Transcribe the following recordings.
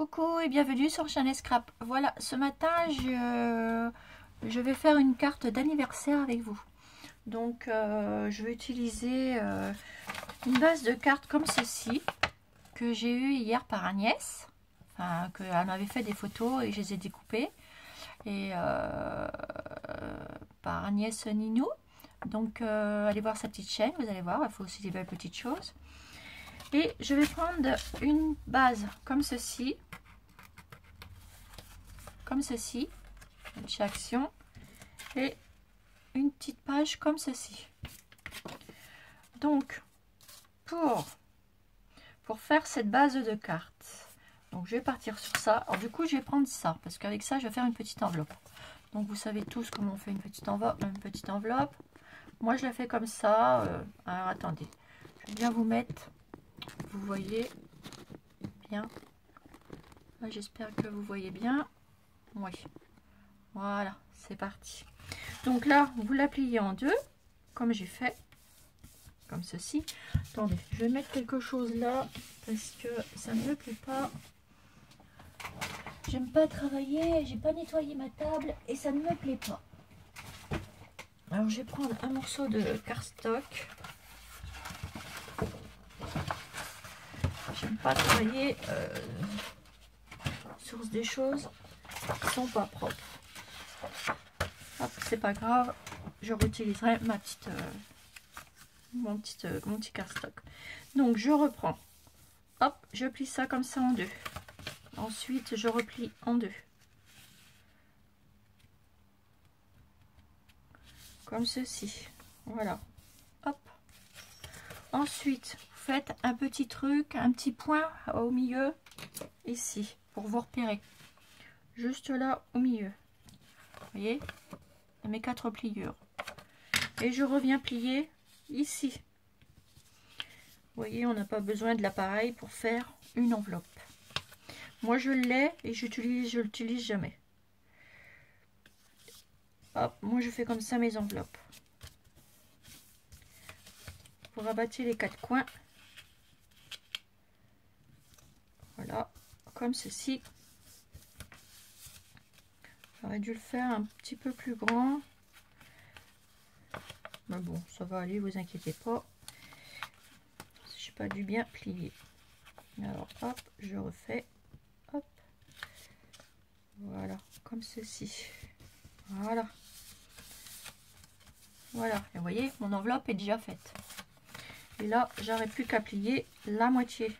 Coucou et bienvenue sur Chaîne Scrap. Voilà, ce matin je vais faire une carte d'anniversaire avec vous. Donc je vais utiliser une base de cartes comme ceci que j'ai eu hier par Agnès. Enfin, qu'elle m'avait fait des photos et je les ai découpées. Et par Agnès Ninou. Donc allez voir sa petite chaîne, vous allez voir, il faut aussi des belles petites choses. Et je vais prendre une base comme ceci, chaque action, et une petite page comme ceci. Donc pour faire cette base de cartes, donc je vais partir sur ça. Alors du coup je vais prendre ça parce qu'avec ça je vais faire une petite enveloppe. Donc vous savez tous comment on fait une petite enveloppe. Moi je la fais comme ça. Alors attendez, je vais bien vous mettre. Vous voyez bien. J'espère que vous voyez bien. Oui. Voilà, c'est parti. Donc là, vous la pliez en deux, comme j'ai fait. Comme ceci. Attendez, je vais mettre quelque chose là, parce que ça ne me plaît pas. J'aime pas travailler, j'ai pas nettoyé ma table et ça ne me plaît pas. Alors je vais prendre un morceau de cardstock. J'aime pas travailler sur des choses qui sont pas propres. C'est pas grave, je réutiliserai ma petite mon petit cardstock. Donc je reprends, hop, je plie ça comme ça en deux. Ensuite je replie en deux, comme ceci. Voilà, hop. Ensuite vous faites un petit truc, un petit point au milieu ici pour vous repérer, juste là au milieu, vous voyez, mes 4 pliures, et je reviens plier ici. Vous voyez, on n'a pas besoin de l'appareil pour faire une enveloppe. Moi je l'ai et je l'utilise jamais. Hop, moi je fais comme ça mes enveloppes. Vous rabattez les 4 coins. Voilà, comme ceci. J'aurais dû le faire un petit peu plus grand. Mais bon, ça va aller, vous inquiétez pas. Je n'ai pas dû bien plier. Alors, hop, je refais. Hop. Voilà, comme ceci. Voilà. Voilà, et vous voyez, mon enveloppe est déjà faite. Et là, j'aurais plus qu'à plier la moitié.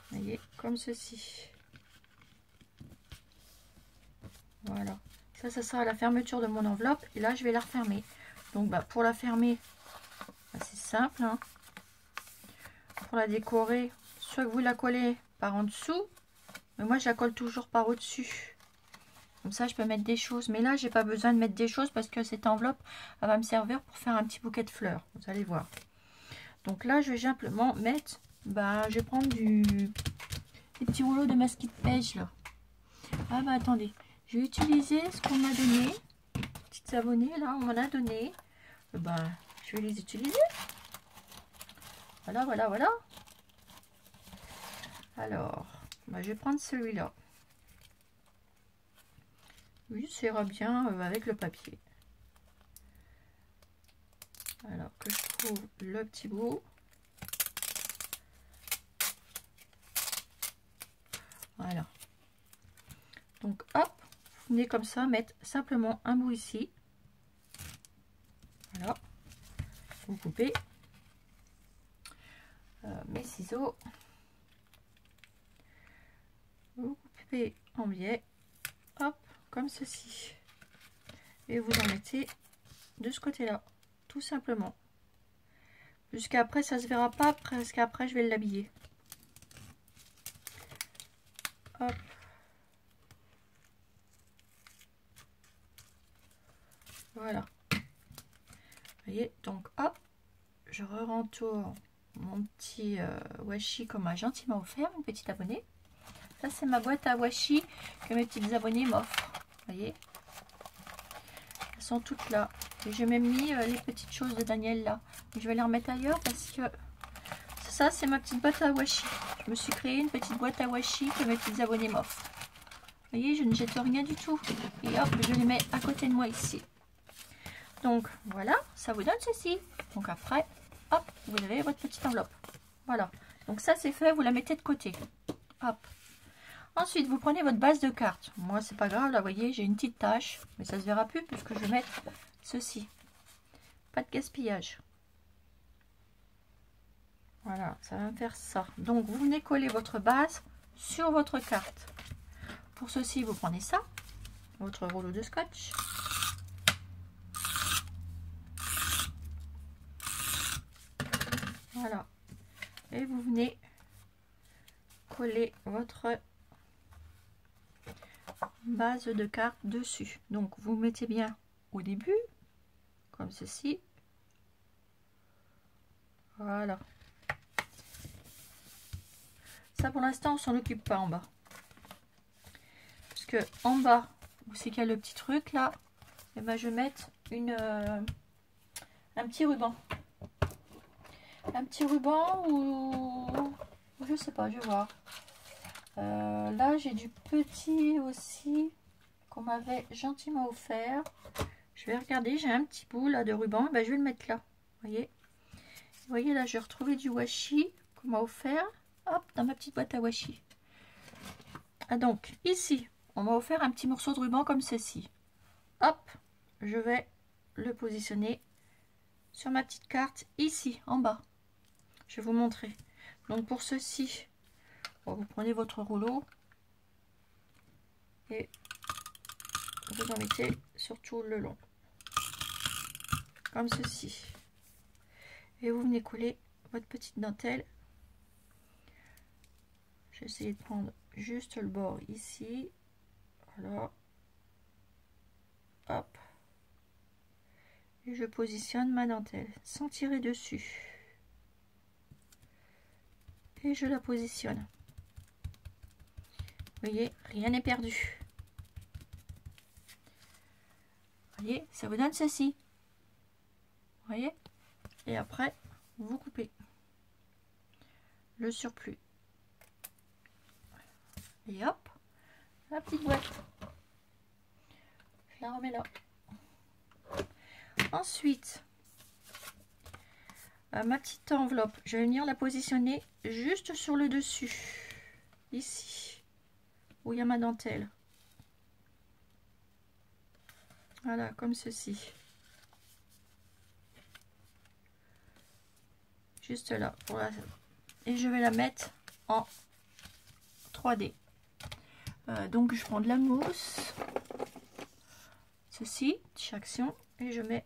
Vous voyez, comme ceci. Voilà. Ça sera la fermeture de mon enveloppe. Et là, je vais la refermer. Donc, pour la fermer, c'est simple. Hein. Pour la décorer, soit que vous la collez par en dessous. Mais moi, je la colle toujours par au-dessus. Comme ça, je peux mettre des choses. Mais là, j'ai pas besoin de mettre des choses parce que cette enveloppe, elle va me servir pour faire un petit bouquet de fleurs. Vous allez voir. Donc là, je vais simplement mettre... je vais prendre des petits rouleaux de masking tape là. Ah attendez. Je vais utiliser ce qu'on m'a donné. Petites abonnées là, on m'en a donné. Je vais les utiliser. Voilà, voilà, voilà. Alors, je vais prendre celui-là. Oui, ça ira bien avec le papier. Alors que je trouve le petit bout. Voilà. Donc hop, vous venez comme ça mettre simplement un bout ici. Voilà. Vous coupez. Mes ciseaux. Vous coupez en biais. Hop, comme ceci. Et vous en mettez de ce côté-là. Tout simplement. Jusqu'après, ça se verra pas, parce qu'après, je vais l'habiller. Hop. Voilà. Vous voyez, donc hop, je re-rentourne mon petit washi qu'on m'a gentiment offert, une petite abonnée. Ça, c'est ma boîte à washi que mes petites abonnées m'offrent. Vous voyez, elles sont toutes là. Et j'ai même mis les petites choses de Daniel là. Je vais les remettre ailleurs parce que ça, c'est ma petite boîte à washi. je me suis créé une petite boîte à washi que mes petits abonnés m'offrent. Vous voyez, je ne jette rien du tout. Et hop, je les mets à côté de moi ici. Donc voilà, ça vous donne ceci. Donc après, hop, vous avez votre petite enveloppe. Voilà. Donc ça c'est fait, vous la mettez de côté. Hop. Ensuite, vous prenez votre base de cartes. Moi, c'est pas grave, là, vous voyez, j'ai une petite tache. Mais ça se verra plus puisque je vais mettre ceci. Pas de gaspillage. Voilà, ça va me faire ça. Donc, vous venez coller votre base sur votre carte. Pour ceci, vous prenez ça, votre rouleau de scotch. Voilà. Et vous venez coller votre base de carte dessus. Donc, vous mettez bien au début, comme ceci. Voilà. Ça, pour l'instant, on s'en occupe pas en bas. Parce que en bas, où c'est qu'il y a le petit truc là, et ben, je vais mettre un petit ruban. Un petit ruban ou je sais pas, je vais voir. Là, j'ai du petit aussi qu'on m'avait gentiment offert. Je vais regarder, j'ai un petit bout là de ruban, ben, je vais le mettre là. Vous voyez là, j'ai retrouvé du washi qu'on m'a offert. Hop, dans ma petite boîte à washi. Ah, donc ici, on m'a offert un petit morceau de ruban comme ceci. Hop, je vais le positionner sur ma petite carte ici en bas. Je vais vous montrer. Donc pour ceci, bon, vous prenez votre rouleau et vous en mettez sur tout le long, comme ceci. Et vous venez coller votre petite dentelle. J'ai essayé de prendre juste le bord ici. Voilà. Hop. Et je positionne ma dentelle sans tirer dessus. Et je la positionne. Vous voyez, rien n'est perdu. Vous voyez, ça vous donne ceci. Vous voyez? Et après, vous coupez le surplus. Et hop, la petite boîte. Je la remets là. Ensuite, ma petite enveloppe, je vais venir la positionner juste sur le dessus. Ici, où il y a ma dentelle. Voilà, comme ceci. Juste là. Et je vais la mettre en 3D. Donc je prends de la mousse. Ceci, action. Et je mets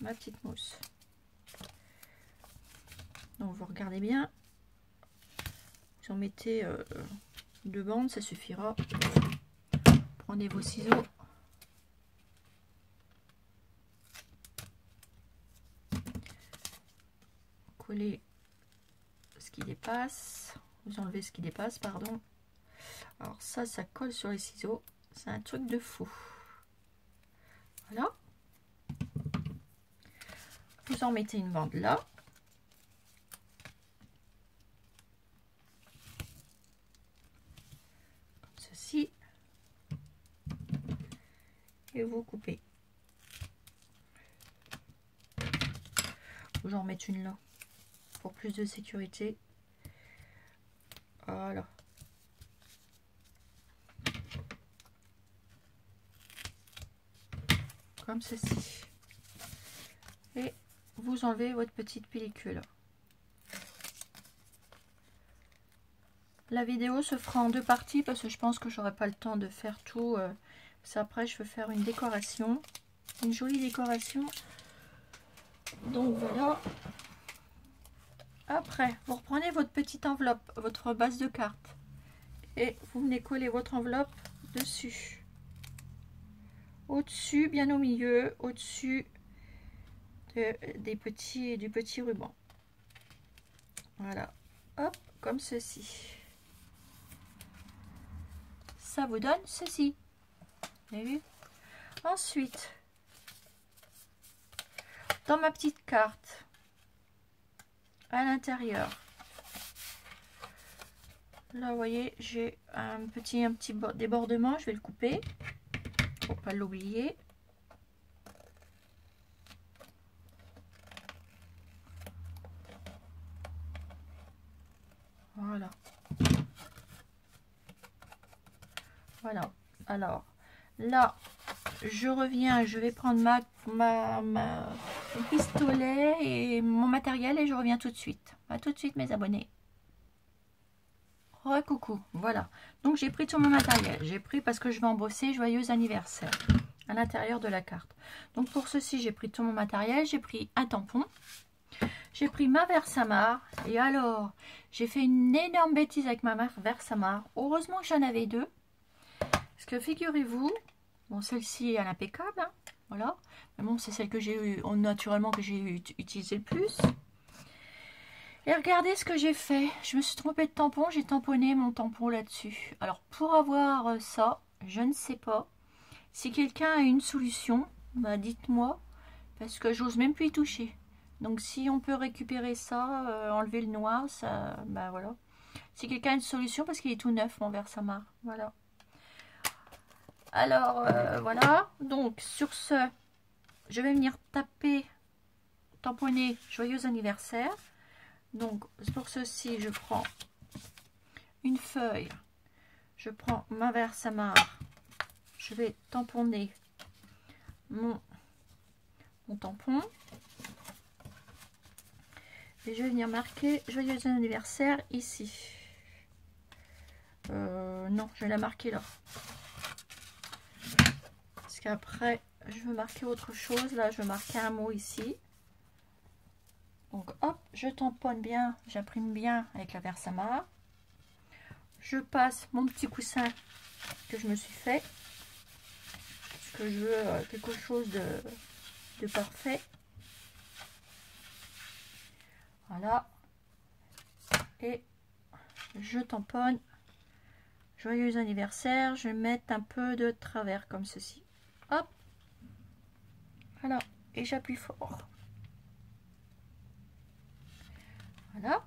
ma petite mousse. Donc vous regardez bien. Vous en mettez 2 bandes, ça suffira. Prenez vos ciseaux. Collez ce qui dépasse. Vous enlevez ce qui dépasse, pardon. Alors ça colle sur les ciseaux. C'est un truc de fou. Voilà. Vous en mettez une bande là. Comme ceci. Et vous coupez. Vous en mettez une là. Pour plus de sécurité. Voilà. Comme ceci. Et vous enlevez votre petite pellicule. La vidéo se fera en 2 parties parce que je pense que j'aurai pas le temps de faire tout. Après, je veux faire une décoration. Une jolie décoration. Donc voilà. Après, vous reprenez votre petite enveloppe, votre base de carte. Et vous venez coller votre enveloppe dessus. Au-dessus, bien au milieu, au-dessus du petit ruban. Voilà. Hop, comme ceci. Ça vous donne ceci. Vous avez vu? Ensuite, dans ma petite carte, à l'intérieur, Là, vous voyez, j'ai un petit débordement. Je vais le couper pour pas l'oublier. Voilà. Voilà. Alors, là, je reviens. Je vais prendre mon pistolet et mon matériel et je reviens tout de suite. À tout de suite, mes abonnés. Coucou, voilà. Donc j'ai pris tout mon matériel. J'ai pris parce que je vais embosser joyeux anniversaire à l'intérieur de la carte. Donc pour ceci, j'ai pris tout mon matériel. J'ai pris un tampon. J'ai pris ma Versamarre. Et alors, j'ai fait une énorme bêtise avec ma Versamarre. Heureusement que j'en avais deux. Parce que figurez-vous, bon, celle-ci est à l'impeccable. Hein, voilà. Mais bon, c'est celle que j'ai eu naturellement que j'ai utilisé le plus. Et regardez ce que j'ai fait. Je me suis trompée de tampon. J'ai tamponné mon tampon là-dessus. Alors, pour avoir ça, je ne sais pas. Si quelqu'un a une solution, bah, dites-moi. Parce que j'ose même plus y toucher. Donc, si on peut récupérer ça, enlever le noir, ça, bah voilà. Si quelqu'un a une solution, parce qu'il est tout neuf, mon Versamarre. Voilà. Alors, voilà. Donc, sur ce, je vais venir taper, tamponner joyeux anniversaire. Donc, pour ceci, je prends une feuille, je prends ma Versamarre, je vais tamponner mon tampon et je vais venir marquer joyeux anniversaire ici. Non, je vais la marquer là. Parce qu'après, je veux marquer autre chose. Là, je veux marquer un mot ici. Donc hop, je tamponne bien, j'imprime bien avec la Versamarre. Je passe mon petit coussin que je me suis fait. Parce que je veux quelque chose de parfait. Voilà. Et je tamponne. Joyeux anniversaire. Je vais mettre un peu de travers comme ceci. Hop. Voilà. Et j'appuie fort. Voilà.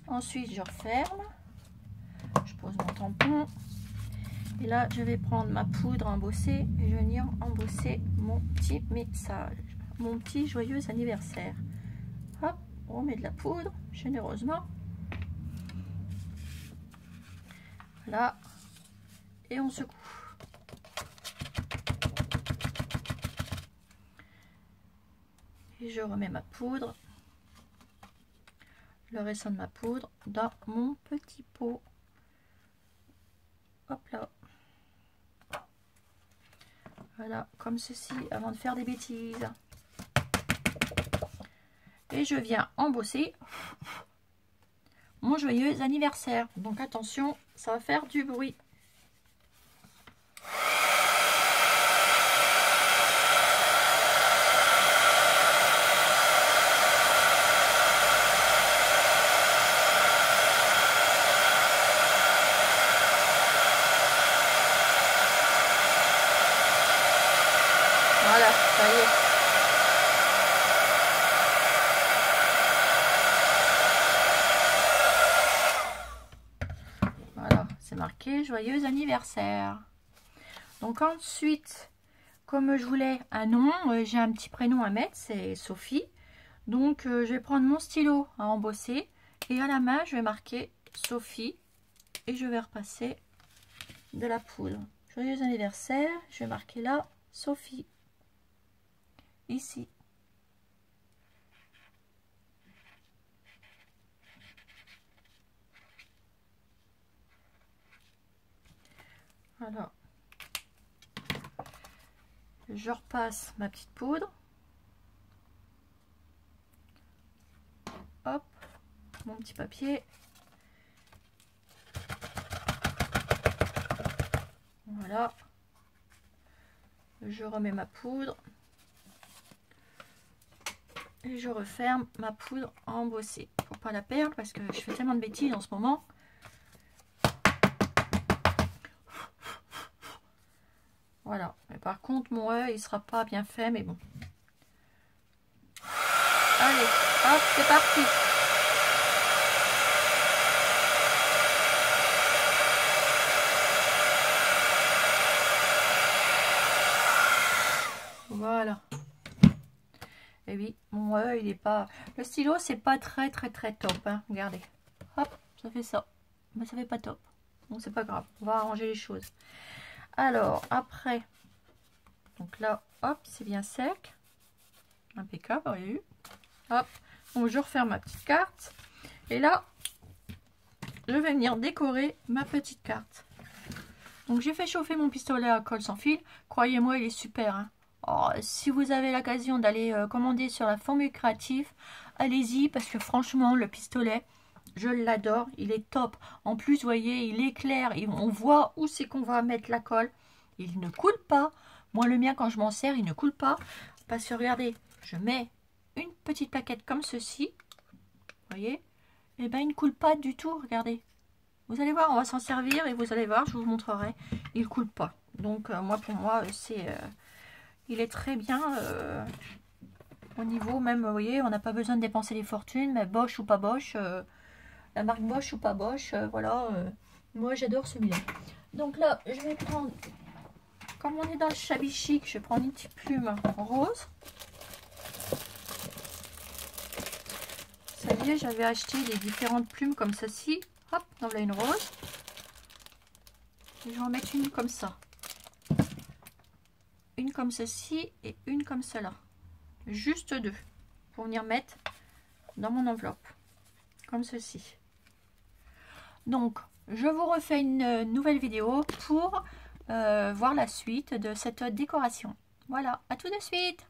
Ensuite, je referme. Je pose mon tampon. Et là, je vais prendre ma poudre embossée et je vais venir embosser mon petit message. Mon petit joyeux anniversaire. Hop, on met de la poudre généreusement. Voilà. Et on secoue. Et je remets ma poudre. Le restant de ma poudre dans mon petit pot. Hop là. Voilà, comme ceci, avant de faire des bêtises. Et je viens embosser mon joyeux anniversaire. Donc attention, ça va faire du bruit. Voilà, ça y est. Voilà, c'est marqué joyeux anniversaire. Donc ensuite, comme je voulais un nom, j'ai un petit prénom à mettre, c'est Sophie. Donc je vais prendre mon stylo à embosser et à la main, je vais marquer Sophie et je vais repasser de la poudre. Joyeux anniversaire, je vais marquer là Sophie. Ici. Voilà. Je repasse ma petite poudre. Hop, mon petit papier. Voilà. Je remets ma poudre. Et je referme ma poudre embossée. Pour pas la perdre parce que je fais tellement de bêtises en ce moment. Voilà. Mais par contre, mon œil, il sera pas bien fait, mais bon. Allez, hop, c'est parti. Ouais, il est pas... Le stylo, c'est pas très top. Hein. Regardez. Hop, ça fait ça. Mais ça fait pas top. Bon, c'est pas grave. On va arranger les choses. Alors, après... Donc là, hop, c'est bien sec. Impeccable, vous avez vu. Hop. Donc, je referme ma petite carte. Et là, je vais venir décorer ma petite carte. Donc, j'ai fait chauffer mon pistolet à colle sans fil. Croyez-moi, il est super. Hein. Oh, si vous avez l'occasion d'aller commander sur la Formule Créative, allez-y parce que franchement, le pistolet, je l'adore. Il est top. En plus, vous voyez, il éclaire. On voit où c'est qu'on va mettre la colle. Il ne coule pas. Moi, le mien, quand je m'en sers, il ne coule pas. Parce que regardez, je mets une petite plaquette comme ceci. Vous voyez? Et ben, il ne coule pas du tout. Regardez. Vous allez voir, on va s'en servir et vous allez voir, je vous montrerai. Il ne coule pas. Donc, moi, pour moi, c'est... il est très bien au niveau même, vous voyez, on n'a pas besoin de dépenser des fortunes, mais Bosch ou pas Bosch, la marque Bosch ou pas Bosch, voilà. Moi, j'adore celui-là. Donc là, je vais prendre... Comme on est dans le shabby chic, je vais prendre une petite plume rose. Ça y est, j'avais acheté des différentes plumes comme ceci. Hop, donc là une rose. Et je vais en mettre une comme ça. Une comme ceci et une comme cela. Juste deux. Pour venir mettre dans mon enveloppe. Comme ceci. Donc, je vous refais une nouvelle vidéo pour... voir la suite de cette décoration. Voilà, à tout de suite.